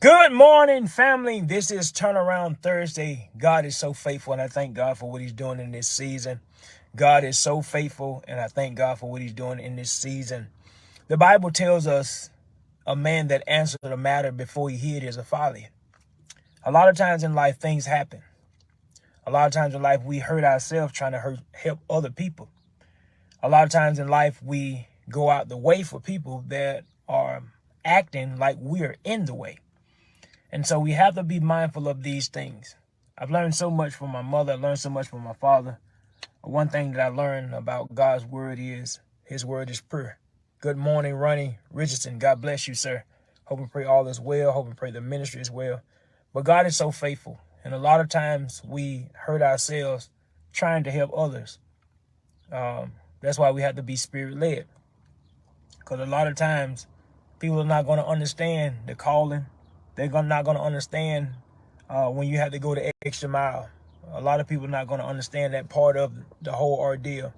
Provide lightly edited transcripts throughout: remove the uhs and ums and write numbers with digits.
Good morning, family. This is Turnaround Thursday. God is so faithful, and I thank God for what he's doing in this season. God is so faithful, and I thank God for what he's doing in this season. The Bible tells us a man that answered a matter before he hid is a folly. A lot of times in life, things happen. A lot of times in life, we hurt ourselves trying to help other people. A lot of times in life, we go out the way for people that are acting like we're in the way. And so we have to be mindful of these things. I've learned so much from my mother. I learned so much from my father. One thing that I learned about God's word is his word is pure. Good morning, Ronnie Richardson. God bless you, sir. Hope and pray all is well. Hope and pray the ministry is well. But God is so faithful. And a lot of times we hurt ourselves trying to help others. That's why we have to be spirit-led. Because a lot of times people are not going to understand the calling. They're not going to understand when you have to go the extra mile. A lot of people are not going to understand that part of the whole ordeal.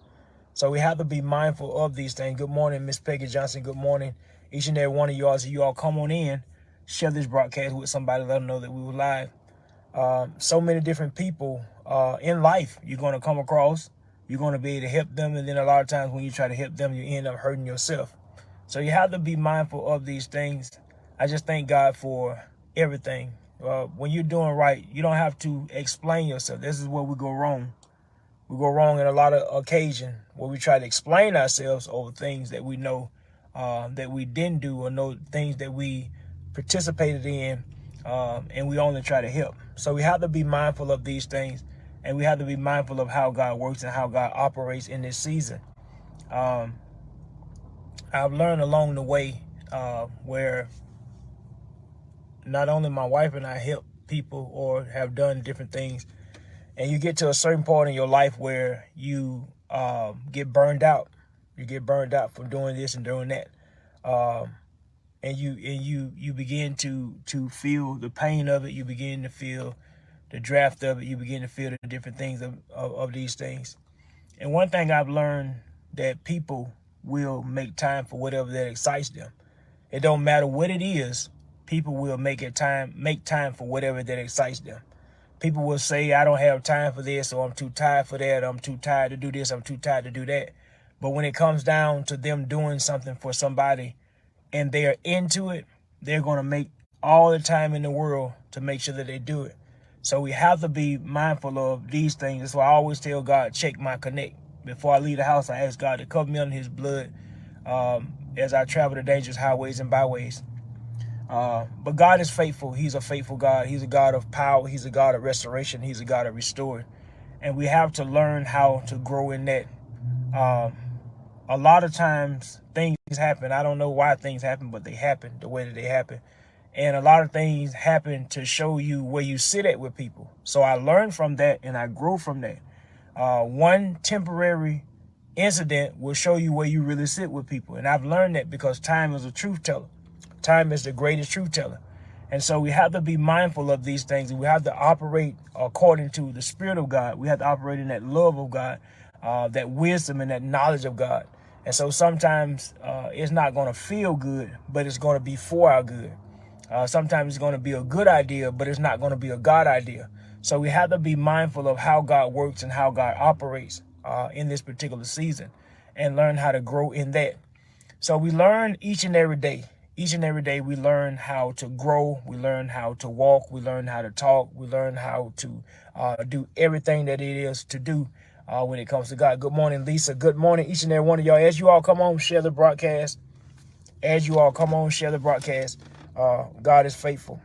So we have to be mindful of these things. Good morning, Miss Peggy Johnson. Good morning, each and every one of y'all. So you all come on in, share this broadcast with somebody, let them know that we were live. So many different people in life you're going to come across. You're going to be able to help them. And then a lot of times when you try to help them, you end up hurting yourself. So you have to be mindful of these things. I just thank God for everything. When you're doing right, you don't have to explain yourself. This is where we go wrong. We go wrong in a lot of occasions where we try to explain ourselves over things that we know that we didn't do, or know things that we participated in, and we only try to help. So we have to be mindful of these things, and we have to be mindful of how God works and how God operates in this season. I've learned along the way where not only my wife and I help people or have done different things, and you get to a certain point in your life where you get burned out. You get burned out from doing this and doing that, and you begin to feel the pain of it. You begin to feel the draft of it. You begin to feel the different things of these things. And one thing I've learned, that people will make time for whatever that excites them. It don't matter what it is. People will make time for whatever that excites them. People will say, I don't have time for this, or I'm too tired for that, or I'm too tired to do this, I'm too tired to do that. But when it comes down to them doing something for somebody and they're into it, they're going to make all the time in the world to make sure that they do it. So we have to be mindful of these things. That's why I always tell God, check my connect. Before I leave the house, I ask God to cover me under his blood as I travel the dangerous highways and byways. But God is faithful. He's a faithful God. He's a God of power. He's a God of restoration. He's a God of restoring. And we have to learn how to grow in that. A lot of times things happen. I don't know why things happen, but they happen the way that they happen. And a lot of things happen to show you where you sit at with people. So I learn from that and I grow from that. One temporary incident will show you where you really sit with people. And I've learned that because time is a truth teller. Time is the greatest truth teller. And so we have to be mindful of these things. And we have to operate according to the Spirit of God. We have to operate in that love of God, that wisdom and that knowledge of God. And so sometimes it's not going to feel good, but it's going to be for our good. Sometimes it's going to be a good idea, but it's not going to be a God idea. So we have to be mindful of how God works and how God operates in this particular season, and learn how to grow in that. So we learn each and every day. Each and every day we learn how to grow. We learn how to walk. We learn how to talk. We learn how to do everything that it is to do when it comes to God. Good morning, Lisa. Good morning, each and every one of y'all. As you all come on, share the broadcast. As you all come on, share the broadcast. God is faithful.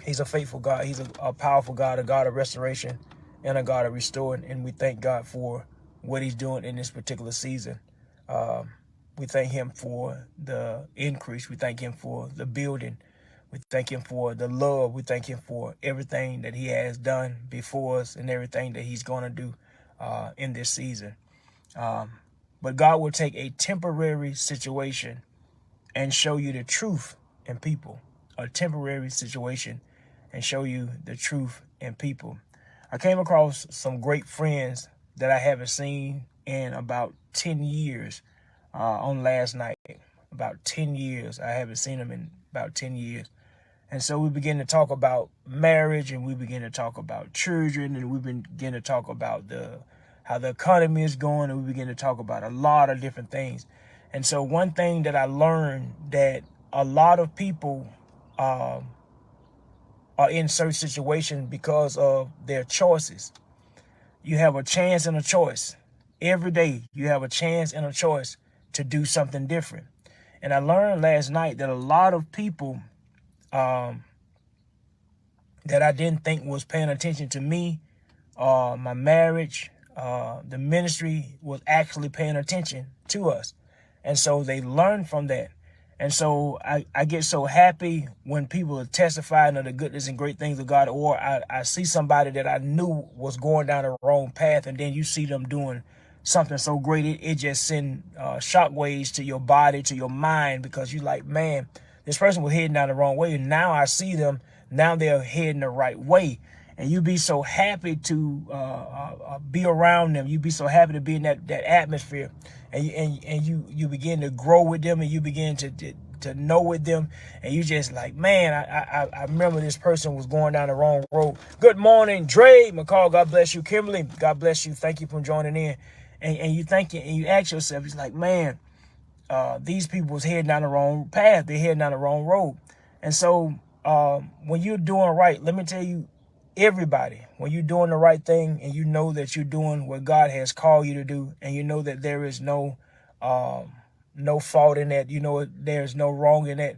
He's a faithful God. He's a powerful God, a God of restoration and a God of restoring. And we thank God for what he's doing in this particular season. We thank him for the increase. We thank him for the building. We thank him for the love. We thank him for everything that he has done before us and everything that he's going to do in this season. But God will take a temporary situation and show you the truth in people. A temporary situation and show you the truth in people. I came across some great friends that I haven't seen in about 10 years on last night. About 10 years. I haven't seen them in about 10 years. And so we begin to talk about marriage, and we begin to talk about children, and we begin to talk about how the economy is going, and we begin to talk about a lot of different things. And so one thing that I learned, that a lot of people are in certain situations because of their choices. You have a chance and a choice. Every day you have a chance and a choice to do something different. And I learned last night that a lot of people that I didn't think was paying attention to me, my marriage, the ministry, was actually paying attention to us. And so they learn from that. And so I get so happy when people are testifying of the goodness and great things of God, or I see somebody that I knew was going down the wrong path, and then you see them doing something so great, it just sends shockwaves to your body, to your mind, because you're like, man, this person was heading down the wrong way, and now I see them, now they're heading the right way. And you be so happy to be around them. You be so happy to be in that atmosphere, and you begin to grow with them, and you begin to know with them, and you just like, man, I remember this person was going down the wrong road. Good morning, Dre McCall. God bless you, Kimberly. God bless you. Thank you for joining in. And you think, and you ask yourself, it's like, man, these people was heading down the wrong path. They're heading down the wrong road. And so when you're doing right, let me tell you, everybody, when you're doing the right thing and you know that you're doing what God has called you to do, and you know that there is no fault in that, you know there's no wrong in that,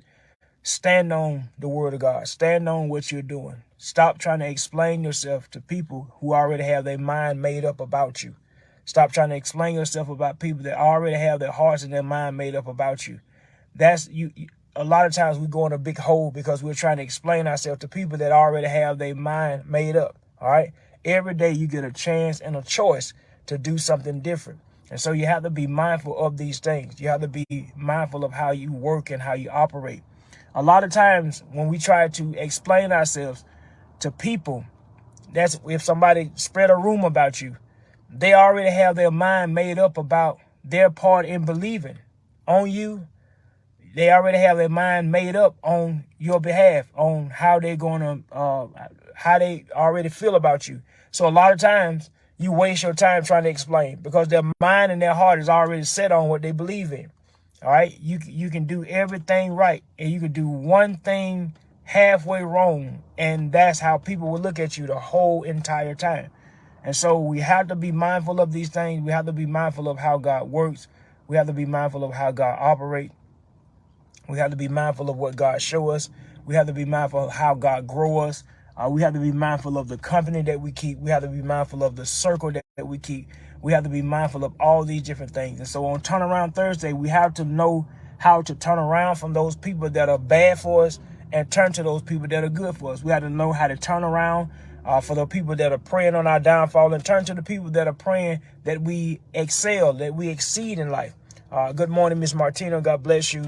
stand on the word of God. Stand on what you're doing. Stop trying to explain yourself to people who already have their mind made up about you. Stop trying to explain yourself about people that already have their hearts and their mind made up about you. That's you. A lot of times we go in a big hole because we're trying to explain ourselves to people that already have their mind made up. All right. Every day you get a chance and a choice to do something different. And so you have to be mindful of these things. You have to be mindful of how you work and how you operate. A lot of times when we try to explain ourselves to people, that's if somebody spread a rumor about you, they already have their mind made up about their part in believing on you. They already have their mind made up on your behalf, on how they're going to, how they already feel about you. So a lot of times you waste your time trying to explain, because their mind and their heart is already set on what they believe in. All right. You can do everything right, and you can do one thing halfway wrong, and that's how people will look at you the whole entire time. And so we have to be mindful of these things. We have to be mindful of how God works. We have to be mindful of how God operates. We have to be mindful of what God show us. We have to be mindful of how God grow us. We have to be mindful of the company that we keep. We have to be mindful of the circle that we keep. We have to be mindful of all these different things. And so on Turnaround Thursday, we have to know how to turn around from those people that are bad for us and turn to those people that are good for us. We have to know how to turn around for the people that are praying on our downfall, and turn to the people that are praying that we excel, that we exceed in life. Good morning, Miss Martina. God bless you.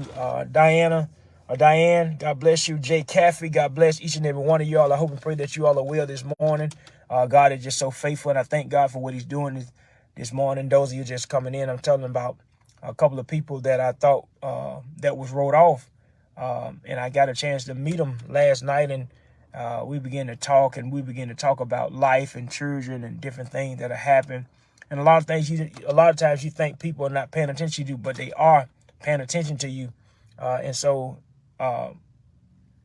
Diane, God bless you. Jay Caffey, God bless each and every one of y'all. I hope and pray that you all are well this morning. God is just so faithful, and I thank God for what he's doing this morning. Those of you just coming in, I'm telling about a couple of people that I thought that was wrote off, and I got a chance to meet them last night, and we began to talk, and we began to talk about life and children and different things that are happening. And a lot of times you think people are not paying attention to you, but they are paying attention to you. And so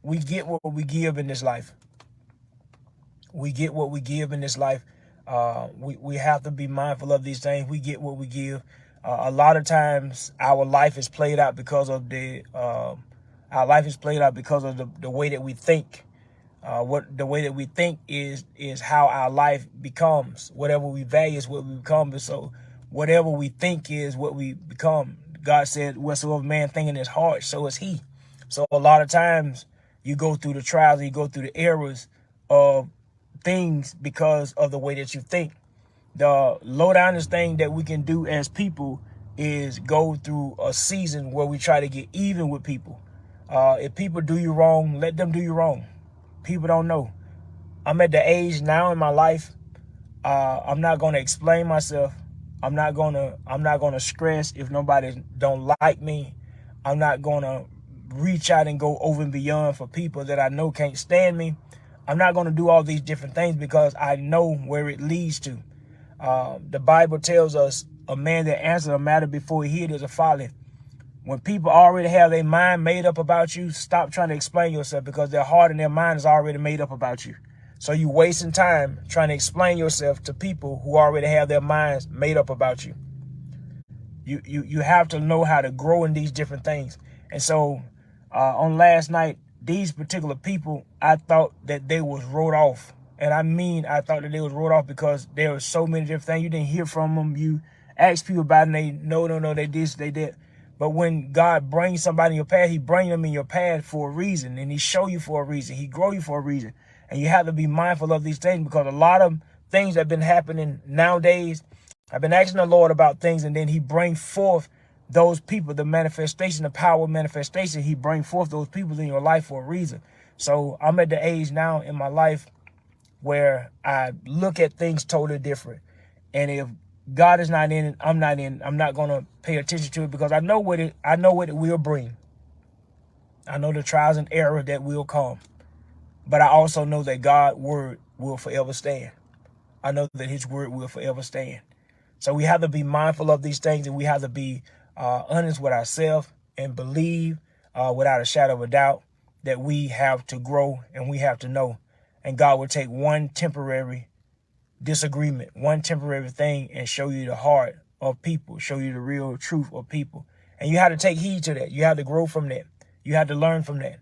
we get what we give in this life. We get what we give in this life. We have to be mindful of these things. We get what we give. A lot of times our life is played out because of the way that we think. The way that we think is how our life becomes. Whatever we value is what we become. So whatever we think is what we become. God said, whatsoever man think in his heart, so is he. So a lot of times you go through the trials, you go through the errors of things because of the way that you think. The low downest thing that we can do as people is go through a season where we try to get even with people. If people do you wrong, let them do you wrong. People don't know. I'm at the age now in my life. I'm not going to explain myself. I'm not going to stress if nobody don't like me. I'm not going to reach out and go over and beyond for people that I know can't stand me. I'm not going to do all these different things because I know where it leads to. The Bible tells us a man that answers a matter before he hears is a folly. When people already have their mind made up about you, stop trying to explain yourself because their heart and their mind is already made up about you. So you're wasting time trying to explain yourself to people who already have their minds made up about you. You have to know how to grow in these different things. And so on last night, these particular people, I thought that they was wrote off. And I mean, I thought that they was wrote off because there were so many different things. You didn't hear from them. You asked people about it and they, no, they did, they did. But when God brings somebody in your path, he brings them in your path for a reason. And he show you for a reason. He grow you for a reason. And you have to be mindful of these things because a lot of things that have been happening nowadays, I've been asking the Lord about things and then he brings forth those people, the manifestation, the power of manifestation. He brings forth those people in your life for a reason. So I'm at the age now in my life where I look at things totally different. And if God is not in it, I'm not in. I'm not going to pay attention to it because I know what it will bring. I know the trials and errors that will come. But I also know that God's word will forever stand. I know that his word will forever stand. So we have to be mindful of these things and we have to be honest with ourselves and believe without a shadow of a doubt that we have to grow and we have to know. And God will take one temporary disagreement, one temporary thing and show you the heart of people, show you the real truth of people. And you have to take heed to that. You have to grow from that. You have to learn from that.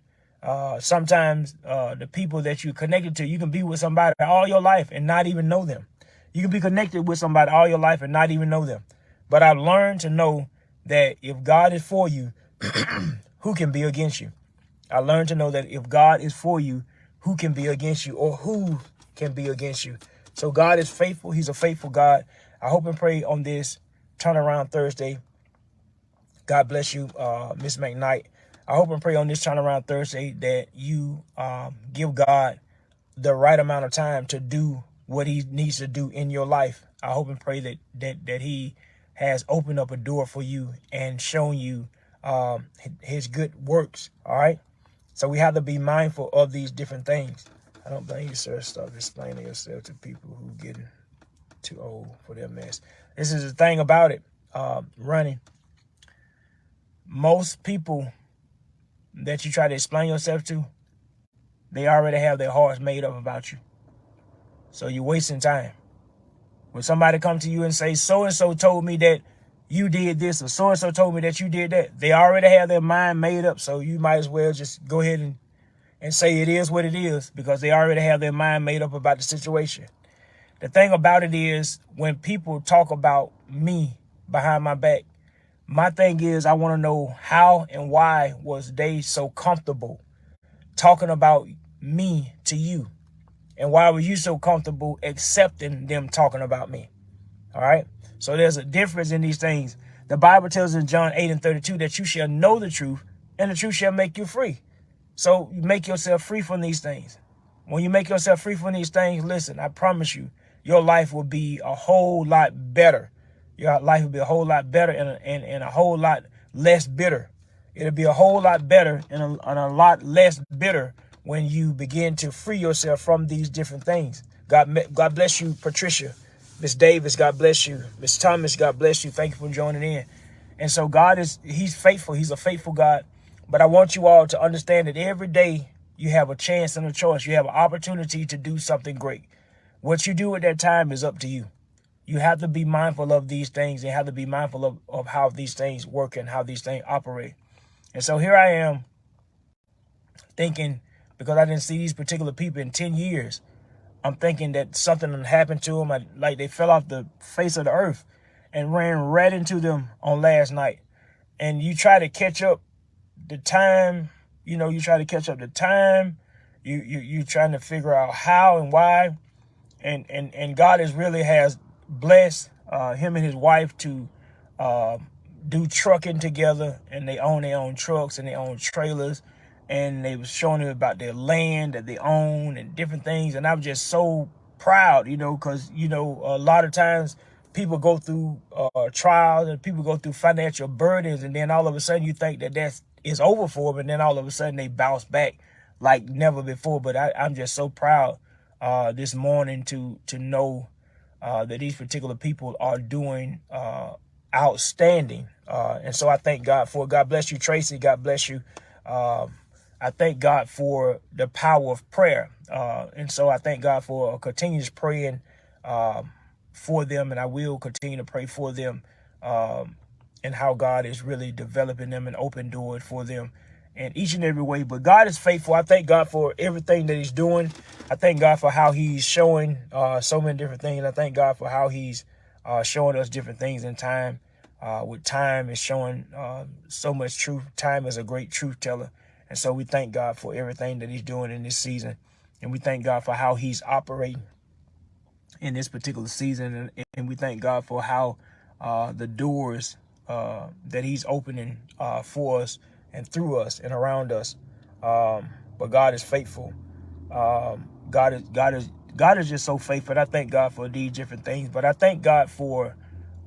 Sometimes the people that you're connected to, you can be with somebody all your life and not even know them. You can be connected with somebody all your life and not even know them. But I've learned to know that if God is for you, who can be against you? I learned to know that if God is for you, who can be against you or who can be against you? So God is faithful. He's a faithful God. I hope and pray on this Turnaround Thursday. God bless you, Miss McKnight. I hope and pray on this Turnaround Thursday that you give God the right amount of time to do what he needs to do in your life. I hope and pray that he has opened up a door for you and shown you his good works. All right. So we have to be mindful of these different things. I don't blame you, sir. Stop explaining yourself to people who are getting too old for their mess. This is the thing about it. Running. Most people that you try to explain yourself to, they already have their hearts made up about you. So you're wasting time. When somebody come to you and say, so-and-so told me that you did this or so-and-so told me that you did that, they already have their mind made up. So you might as well just go ahead and say it is what it is because they already have their mind made up about the situation. The thing about it is when people talk about me behind my back, my thing is I want to know how and why was they so comfortable talking about me to you? And why were you so comfortable accepting them talking about me? All right. So there's a difference in these things. The Bible tells in John 8:32 that you shall know the truth and the truth shall make you free. So you make yourself free from these things. When you make yourself free from these things, listen, I promise you, your life will be a whole lot better. Your life will be a whole lot better and a whole lot less bitter. It'll be a whole lot better and a lot less bitter when you begin to free yourself from these different things. God bless you, Patricia. Miss Davis, God bless you. Miss Thomas, God bless you. Thank you for joining in. And so God he's faithful. He's a faithful God. But I want you all to understand that every day you have a chance and a choice. You have an opportunity to do something great. What you do at that time is up to you. You have to be mindful of these things and have to be mindful of how these things work and how these things operate. And so here I am thinking, because I didn't see these particular people in 10 years, I'm thinking that something happened to them, like they fell off the face of the earth and ran right into them on last night. And you try to catch up the time, you try to catch up the time, you trying to figure out how and why. And God really has blessed him and his wife to do trucking together, and they own their own trucks and their own trailers. And they was showing them about their land that they own and different things. And I'm just so proud, because, a lot of times people go through trials and people go through financial burdens. And then all of a sudden you think that it's over for them, and then all of a sudden they bounce back like never before. But I'm just so proud this morning to know that these particular people are doing outstanding. And so I thank God for it. God bless you, Tracy. God bless you. I thank God for the power of prayer. And so I thank God for a continuous praying for them. And I will continue to pray for them and how God is really developing them and open doors for them in each and every way. But God is faithful. I thank God for everything that he's doing. I thank God for how he's showing so many different things. I thank God for how he's showing us different things in time. With time is showing so much truth. Time is a great truth teller. And so we thank God for everything that he's doing in this season. And we thank God for how he's operating in this particular season. And we thank God for how the doors that he's opening for us and through us and around us. But God is faithful. God is just so faithful. And I thank God for these different things. But I thank God for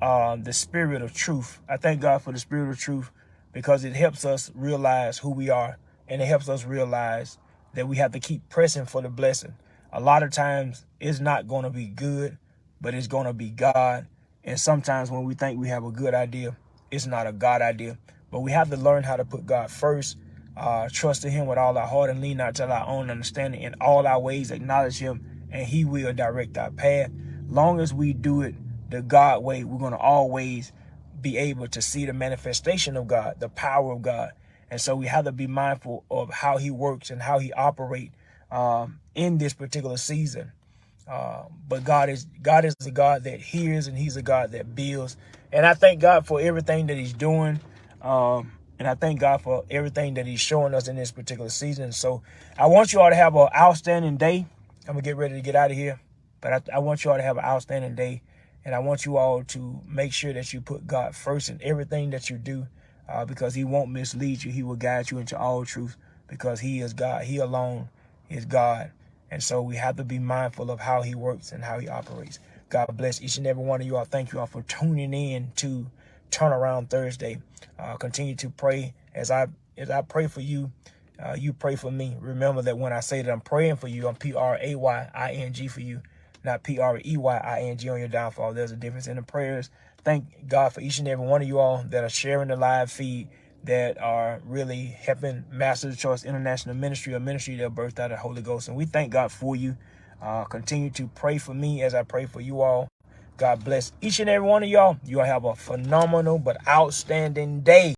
the spirit of truth. I thank God for the spirit of truth because it helps us realize who we are. And it helps us realize that we have to keep pressing for the blessing. A lot of times it's not going to be good, but it's going to be God. And sometimes when we think we have a good idea, it's not a God idea. But we have to learn how to put God first, trust in him with all our heart and lean not to our own understanding. In all our ways, acknowledge him, and he will direct our path. Long as we do it the God way, we're going to always be able to see the manifestation of God, the power of God. And so we have to be mindful of how he works and how he operates in this particular season. But God is the God that hears, and he's a God that builds. And I thank God for everything that he's doing. And I thank God for everything that he's showing us in this particular season. So I want you all to have an outstanding day. I'm going to get ready to get out of here. But I want you all to have an outstanding day. And I want you all to make sure that you put God first in everything that you do. Because he won't mislead you. He will guide you into all truth because he is God. He alone is God. And so we have to be mindful of how he works and how he operates. God bless each and every one of you all. Thank you all for tuning in to Turnaround Thursday. Continue to pray as I pray for you. You pray for me. Remember that when I say that I'm praying for you, I'm P-R-A-Y-I-N-G for you, not P-R-E-Y-I-N-G on your downfall. There's a difference in the prayers. Thank God for each and every one of you all that are sharing the live feed, that are really helping Master Choice International Ministry, a ministry that birthed out of the Holy Ghost. And we thank God for you. Continue to pray for me as I pray for you all. God bless each and every one of y'all. You all have a phenomenal but outstanding day.